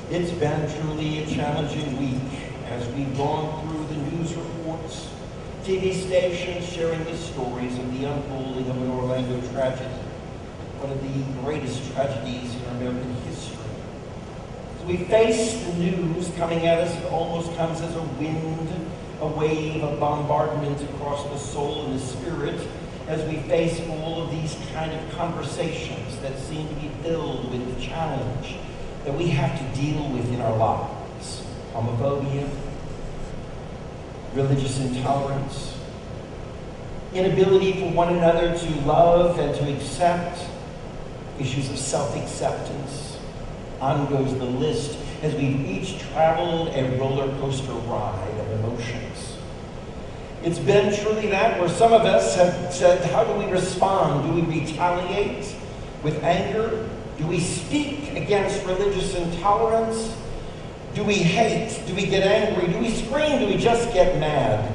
It's been truly a challenging week as we've gone through the news reports, TV stations sharing the stories of the unfolding of an Orlando tragedy, one of the greatest tragedies in American history. As we face the news coming at us, it almost comes as a wind, a wave of bombardment across the soul and the spirit, as we face all of these kind of conversations that seem to be filled with the challenge that we have to deal with in our lives. Homophobia, religious intolerance, inability for one another to love and to accept, issues of self-acceptance. On goes the list as we've each traveled a roller coaster ride of emotions. It's been truly that where some of us have said, how do we respond? Do we retaliate with anger? Do we speak against religious intolerance? Do we hate? Do we get angry? Do we scream? Do we just get mad?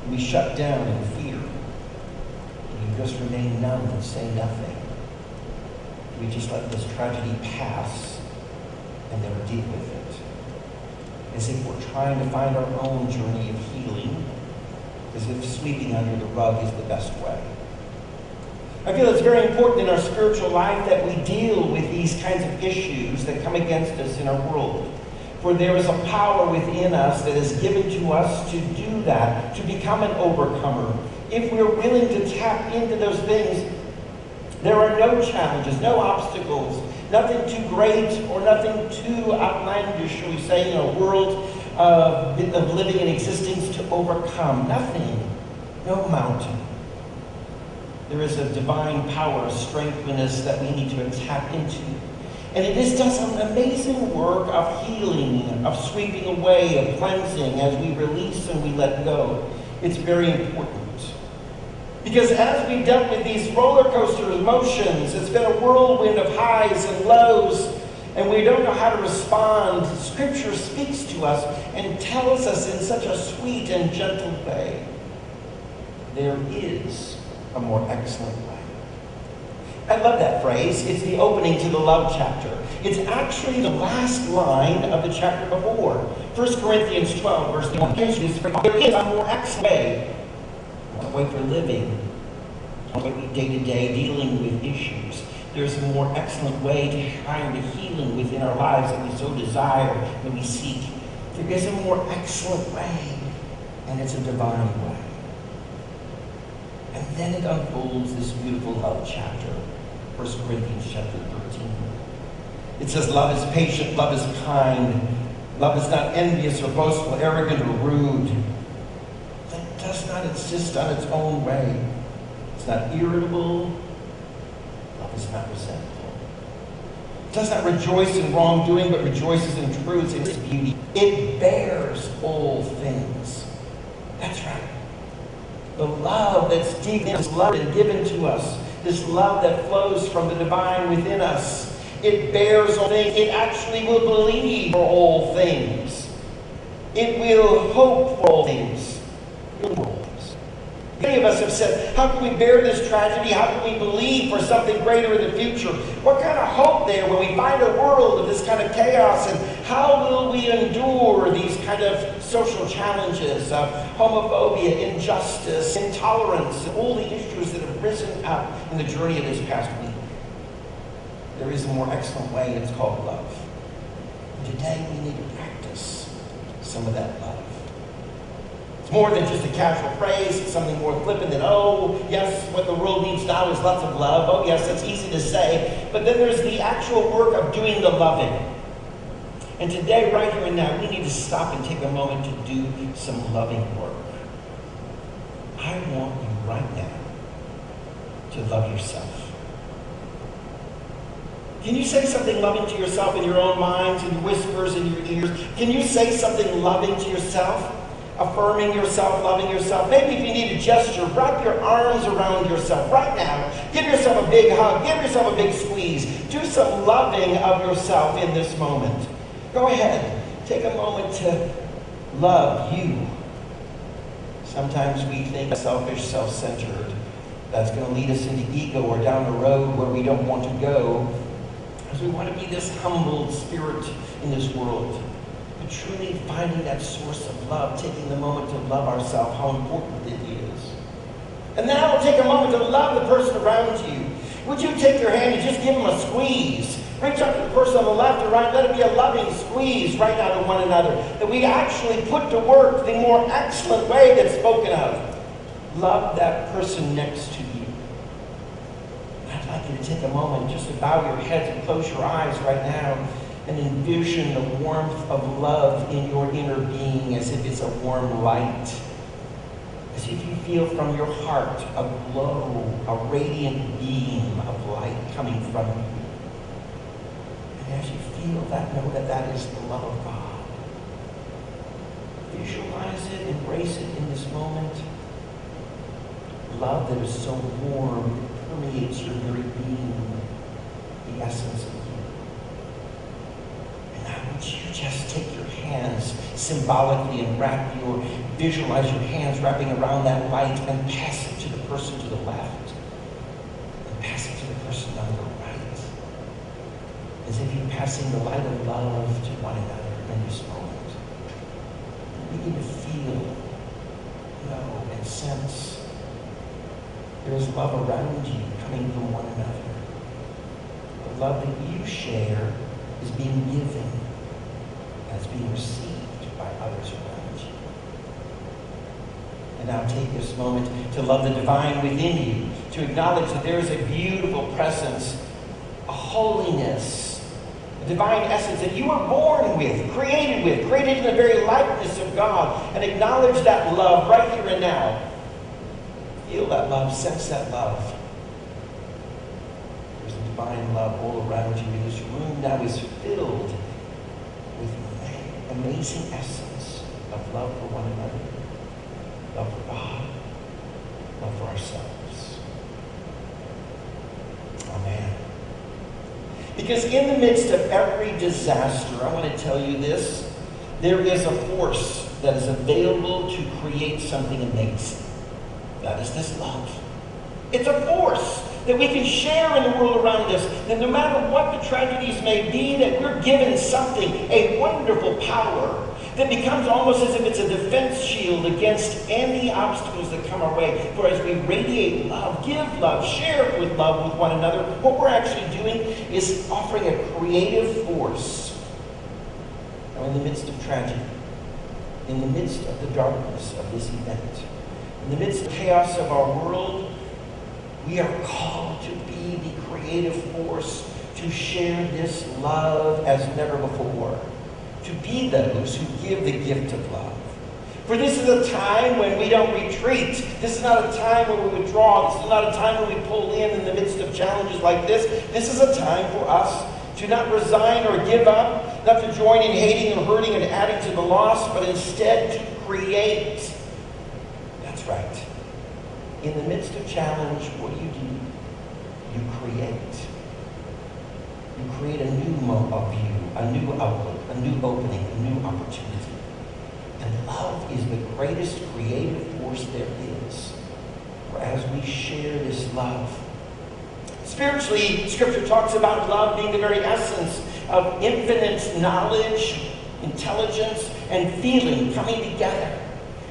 Do we shut down in fear? Do we just remain numb and say nothing? Do we just let this tragedy pass and never deal with it? As if we're trying to find our own journey of healing, as if sweeping under the rug is the best way. I feel it's very important in our spiritual life that we deal with these kinds of issues that come against us in our world. For there is a power within us that is given to us to do that, to become an overcomer. If we're willing to tap into those things, there are no challenges, no obstacles, nothing too great or nothing too outlandish, shall we say, in a world of living and existence to overcome. Nothing, no mountain. There is a divine power, a strength in us that we need to tap into. And it does an amazing work of healing, of sweeping away, of cleansing as we release and we let go. It's very important. Because as we've dealt with these roller coaster emotions, it's been a whirlwind of highs and lows, and we don't know how to respond. Scripture speaks to us and tells us in such a sweet and gentle way. There is a more excellent way. I love that phrase. It's the opening to the love chapter. It's actually the last line of the chapter before. 1 Corinthians 12, verse 1. There is a more excellent way. One way for living, one way day-to-day dealing with issues. There's a more excellent way to find the healing within our lives that we so desire, that we seek. There is a more excellent way, and it's a divine way. And then it unfolds this beautiful love chapter, 1 Corinthians chapter 13. It says, love is patient, love is kind, love is not envious or boastful, arrogant or rude. That does not insist on its own way. It's not irritable. Love is not resentful. It does not rejoice in wrongdoing, but rejoices in truth, in its beauty. It bears all things. That's right. The love that's deep in us, love and given to us, this love that flows from the divine within us, it bears all things. It actually will believe for all things. It will hope for all things. Many of us have said, how can we bear this tragedy? How can we believe for something greater in the future? What kind of hope there when we find a world of this kind of chaos? And how will we endure these kind of social challenges of homophobia, injustice, intolerance, and all the issues that have risen up in the journey of this past week? There is a more excellent way, and it's called love. And today we need to practice some of that love. It's more than just a casual phrase. It's something more flippant than, oh, yes, what the world needs now is lots of love. Oh, yes, that's easy to say. But then there's the actual work of doing the loving. And today, right here and now, we need to stop and take a moment to do some loving work. I want you right now to love yourself. Can you say something loving to yourself in your own minds, in your whispers, in your ears? Can you say something loving to yourself? Affirming yourself, loving yourself. Maybe if you need a gesture, wrap your arms around yourself right now. Give yourself a big hug. Give yourself a big squeeze. Do some loving of yourself in this moment. Go ahead. Take a moment to love you. Sometimes we think selfish, self-centered. That's going to lead us into ego or down a road where we don't want to go. Because we want to be this humbled spirit in this world. But truly finding that source of love, taking the moment to love ourselves, how important it is. And now take a moment to love the person around you. Would you take your hand and just give them a squeeze? Reach out to the person on the left or right. Let it be a loving squeeze right now to one another. That we actually put to work the more excellent way that's spoken of. Love that person next to you. I'd like you to take a moment just to bow your heads and close your eyes right now and envision the warmth of love in your inner being as if it's a warm light. As if you feel from your heart a glow, a radiant beam of light coming from you. And as you feel that, know that that is the love of God. Visualize it, embrace it in this moment. Love that is so warm, it permeates your very being, the essence of you. And now would you just take your hands symbolically and visualize your hands wrapping around that light and pass it to the person to the left. And pass it to the person on the right. As if you're passing the light of love to one another in this moment. And begin to feel, know, and sense there is love around you coming from one another. The love that you share is being given as being received by others around you. And now take this moment to love the divine within you, to acknowledge that there is a beautiful presence, a holiness, a divine essence that you were born with, created in the very likeness of God, and acknowledge that love right here and now. Feel that love, sense that love. There's a divine love all around you. This room now is filled with amazing essence of love for one another, love for God, love for ourselves. Amen. Because in the midst of every disaster, I want to tell you this, there is a force that is available to create something amazing. That is this love. It's a force that we can share in the world around us. That no matter what the tragedies may be, that we're given something, a wonderful power that becomes almost as if it's a defense shield against any obstacles that come our way. For as we radiate love, give love, share with love with one another, what we're actually doing is offering a creative force. Now, in the midst of tragedy, in the midst of the darkness of this event, in the midst of the chaos of our world, we are called to be the creative force to share this love as never before. To be those who give the gift of love. For this is a time when we don't retreat. This is not a time when we withdraw. This is not a time when we pull in the midst of challenges like this. This is a time for us to not resign or give up, not to join in hating and hurting and adding to the loss, but instead to create. That's right. In the midst of challenge, what do? You create. You create a new view, a new outlook, a new opening, a new opportunity. And love is the greatest creative force there is. For as we share this love, spiritually, Scripture talks about love being the very essence of infinite knowledge, intelligence, and feeling coming together.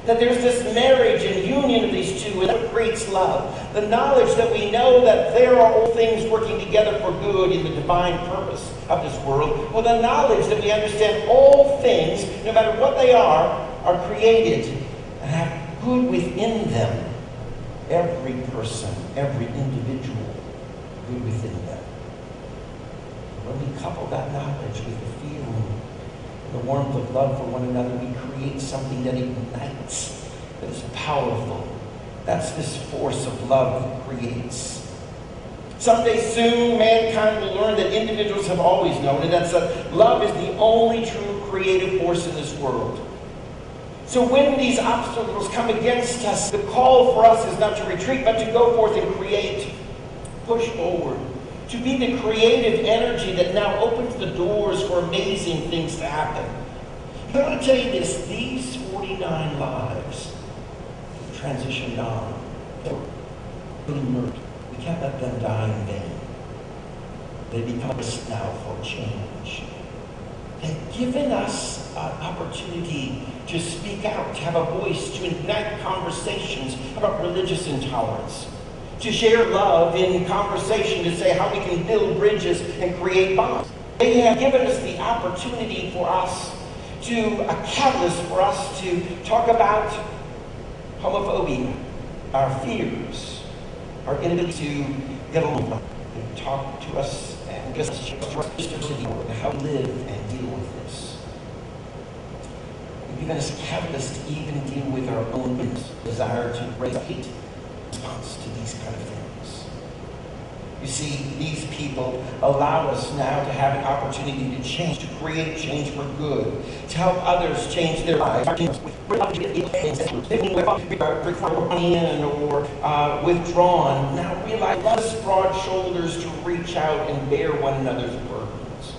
That there's this marriage and union of these two, and that creates love. The knowledge that we know that there are all things working together for good in the divine purpose of this world. Well, the knowledge that we understand all things, no matter what they are created and have good within them. Every person, every individual, good within them. When we couple that knowledge with the feeling, the warmth of love for one another, we create something that ignites, that is powerful. That's this force of love that creates. Someday soon, mankind will learn that individuals have always known, and that's that love is the only true creative force in this world. So when these obstacles come against us, the call for us is not to retreat, but to go forth and create, push forward. To be the creative energy that now opens the doors for amazing things to happen. I want to tell you this, these 49 lives transitioned on. They were murdered. We can't let them die in vain. They become us now for change. And given us an opportunity to speak out, to have a voice, to ignite conversations about religious intolerance, to share love in conversation, to say how we can build bridges and create bonds. They have given us the opportunity for us a catalyst for us to talk about homophobia, our fears, our inability to get along, and talk to us and just how to live and deal with this. You've given us a catalyst to even deal with our own desire to raise hate in response to these kind of things. You see, these people allow us now to have an opportunity to change, to create change for good, to help others change their lives. In or withdrawn, now realize less broad shoulders to reach out and bear one another's burdens.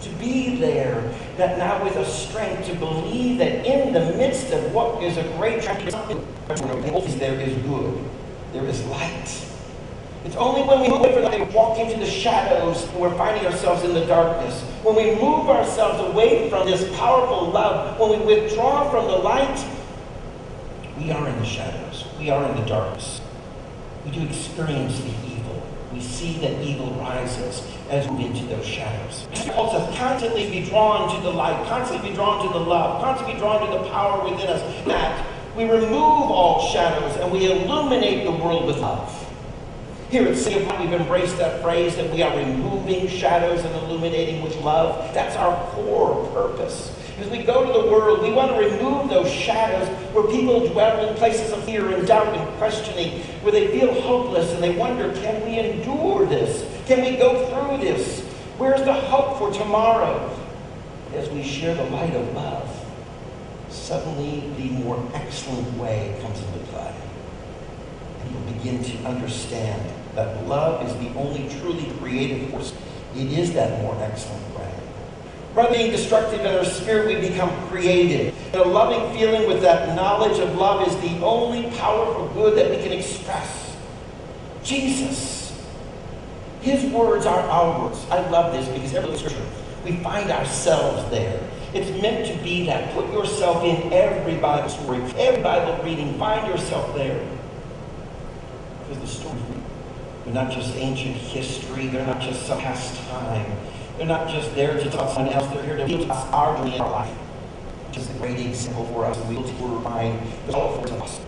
To be there, that now with a strength to believe that in the midst of what is a great tragedy, there is good, there is light. It's only when we move away from that, we walk into the shadows, and we're finding ourselves in the darkness. When we move ourselves away from this powerful love, when we withdraw from the light, we are in the shadows. We are in the darkness. We do experience the evil. We see that evil rises as we move into those shadows. It calls us constantly be drawn to the light, constantly be drawn to the love, constantly be drawn to the power within us. That we remove all shadows and we illuminate the world with love. Here at City of Light, we've embraced that phrase that we are removing shadows and illuminating with love. That's our core purpose. As we go to the world, we want to remove those shadows where people dwell in places of fear and doubt and questioning, where they feel hopeless and they wonder, can we endure this? Can we go through this? Where's the hope for tomorrow? As we share the light of love, suddenly the more excellent way comes into play. People begin to understand that love is the only truly creative force. It is that more excellent way. Rather than being destructive in our spirit, we become creative. And a loving feeling with that knowledge of love is the only powerful good that we can express. Jesus, his words are our words. I love this because every scripture, we find ourselves there. It's meant to be that. Put yourself in every Bible story, every Bible reading. Find yourself there. Because the stories, they're not just ancient history. They're not just some past time. They're not just there to tell someone else. They're here to teach us our journey in our life. Which is a great example for us. We will remind all for us.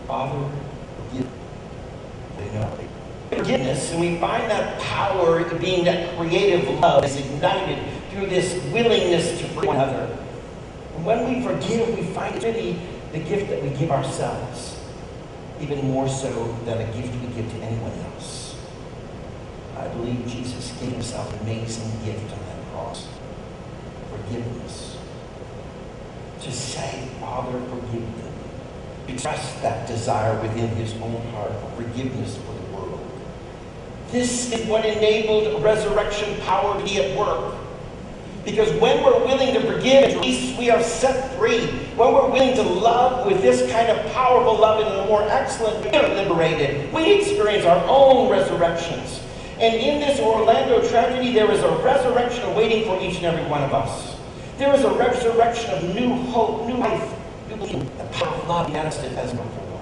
Father, forgive. They know. Forgiveness, and we find that power in being that creative love is ignited through this willingness to forgive one another. And when we forgive, we find it really the gift that we give ourselves. Even more so than a gift we give to anyone else. I believe Jesus gave himself an amazing gift on that cross. Forgiveness. To say, Father, forgive them. Express that desire within his own heart for forgiveness for the world. This is what enabled resurrection power to be at work. Because when we're willing to forgive and release, we are set free. When we're willing to love with this kind of powerful love in a more excellent, we are liberated. We experience our own resurrections. And in this Orlando tragedy, there is a resurrection awaiting for each and every one of us. There is a resurrection of new hope, new life, new being, the power of love manifested as before.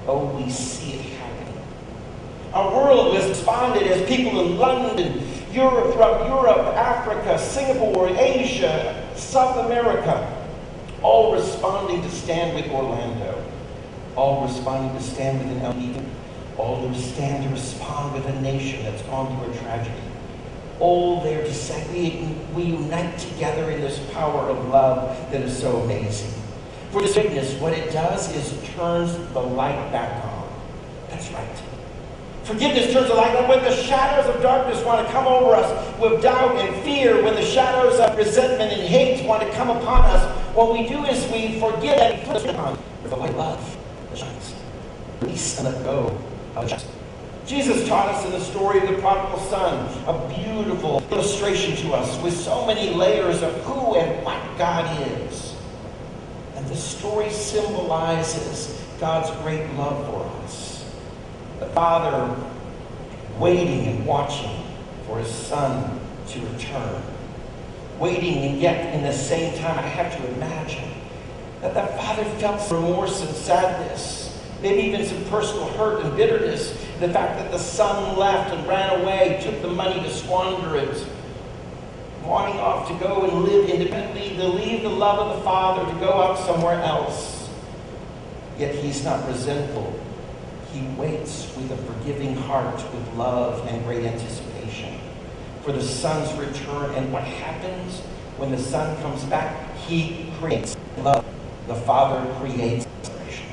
Oh, we see it happening. Our world has responded as people in London, Europe, throughout Europe, Africa, Singapore, Asia, South America, all responding to stand with Orlando, all responding to stand with an LGBT, all to stand to respond with a nation that's gone through a tragedy, all there to say we unite together in this power of love that is so amazing. For this witness, what it does is it turns the light back on. That's right. Forgiveness turns the light on. When the shadows of darkness want to come over us with doubt and fear, when the shadows of resentment and hate want to come upon us, what we do is we forgive and put it on with the light of love that shines. Release and let go of justice. Jesus taught us in the story of the prodigal son, a beautiful illustration to us with so many layers of who and what God is. And the story symbolizes God's great love for us. The Father waiting and watching for his son to return. Waiting, and yet in the same time, I have to imagine that the father felt some remorse and sadness, maybe even some personal hurt and bitterness. The fact that the son left and ran away, took the money to squander it, wanting off to go and live independently, to leave the love of the father, to go out somewhere else. Yet he's not resentful. He waits with a forgiving heart, with love and great anticipation for the son's return. And what happens when the son comes back? He creates love. The father creates celebration.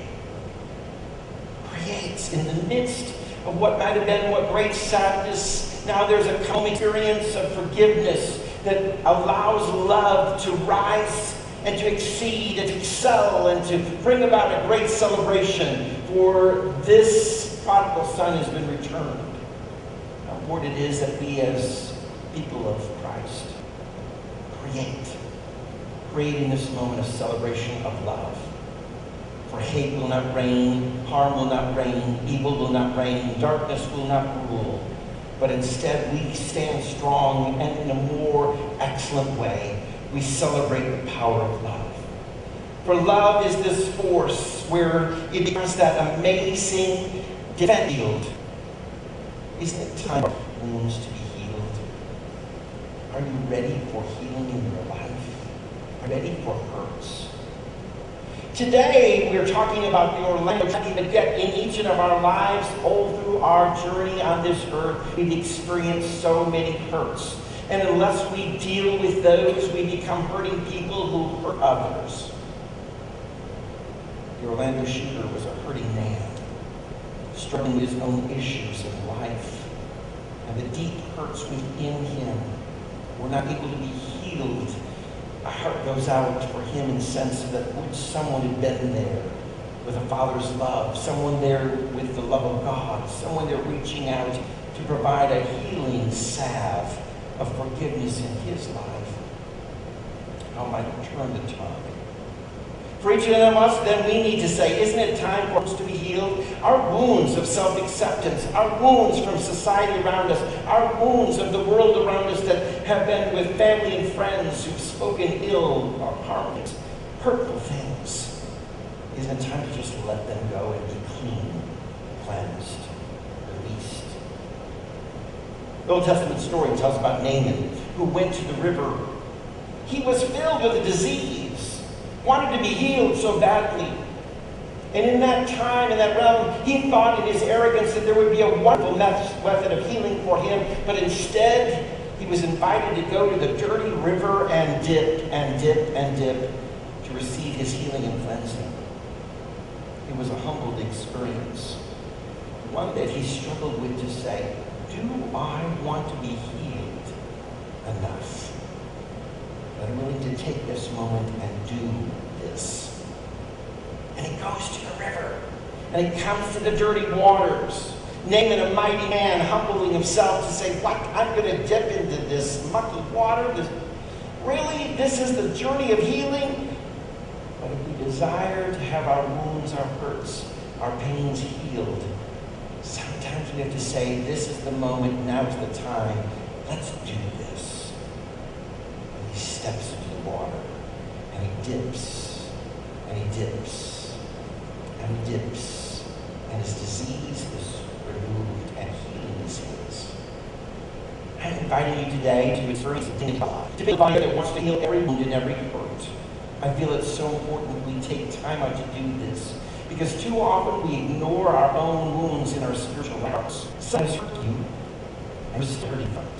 Creates in the midst of what might have been what great sadness. Now there's a calm experience of forgiveness that allows love to rise and to exceed and to excel and to bring about a great celebration, for this prodigal son has been returned. How important it is that we as people of Christ create in this moment a celebration of love. For hate will not reign, harm will not reign, evil will not reign, darkness will not rule. But instead we stand strong, and in a more excellent way, we celebrate the power of love. For love is this force where it becomes that amazing defense shield. Isn't it time for wounds to be healed? Are you ready for healing in your life? Are you ready for hurts? Today, we're talking about the Orlando tragedy, but yet in each of our lives, all through our journey on this earth, we've experienced so many hurts. And unless we deal with those, we become hurting people who hurt others. The Orlando shooter was a hurting man, struggling with his own issues of life. And the deep hurts within him were not able to be healed. A heart goes out for him in the sense that someone had been there with a father's love, someone there with the love of God, someone there reaching out to provide a healing salve of forgiveness in his life. How might I turn the tongue? For each of us, then, we need to say, isn't it time for us to be healed? Our wounds of self-acceptance, our wounds from society around us, our wounds of the world around us that have been with family and friends who've spoken ill or harmed, hurtful things. Isn't it time to just let them go and be clean, cleansed, released? The Old Testament story tells about Naaman, who went to the river. He was filled with a disease, wanted to be healed so badly. And in that time, in that realm, he thought in his arrogance that there would be a wonderful method of healing for him. But instead, he was invited to go to the dirty river and dip and dip and dip to receive his healing and cleansing. It was a humbled experience, one that he struggled with to say, do I want to be healed enough that I'm willing to take this moment and do this? And he goes to the river, and he comes to the dirty waters. Naaman, a mighty man, humbling himself to say, what, I'm going to dip into this mucky water? Really? This is the journey of healing? But if we desire to have our wounds, our hurts, our pains healed, sometimes we have to say, this is the moment, now's the time, let's do this. And he steps into the water, and he dips, and he dips, and he dips, and his disease is removed, and healing is his. I'm inviting you today to experience the thing of God, to be a body that wants to heal every wound and every hurt. I feel it's so important we take time out to do this, because too often we ignore our own wounds in our spiritual lives. Some hurt you, and you're still hurting from it.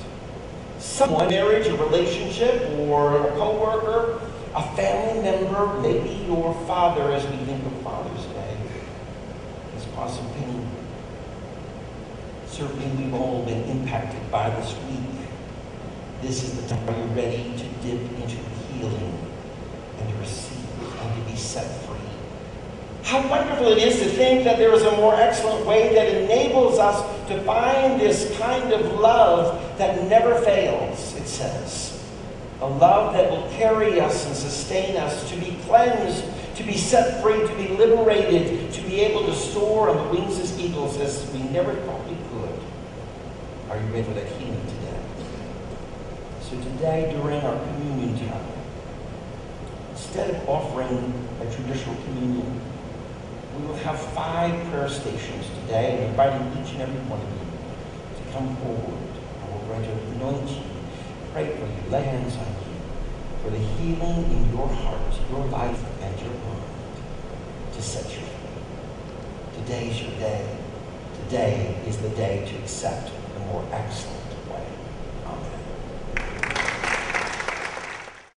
Someone, marriage, a relationship, or a co-worker, a family member, maybe your father, as we think of Father's Day, has caused some pain. Certainly we've all been impacted by this week. This is the time where you're ready to dip into healing and to receive and to be set free. How wonderful it is to think that there is a more excellent way that enables us to find this kind of love that never fails, it says. A love that will carry us and sustain us, to be cleansed, to be set free, to be liberated, to be able to soar on the wings as eagles as we never thought we could. Are you ready for that healing today? So today, during our communion time, instead of offering a traditional communion, we will have 5 prayer stations today, and inviting each and every one of you to come forward. I will ready to anoint you, pray for you, lay hands on you, for the healing in your heart, your life, and your mind, to set you free. Today is your day. Today is the day to accept the more excellent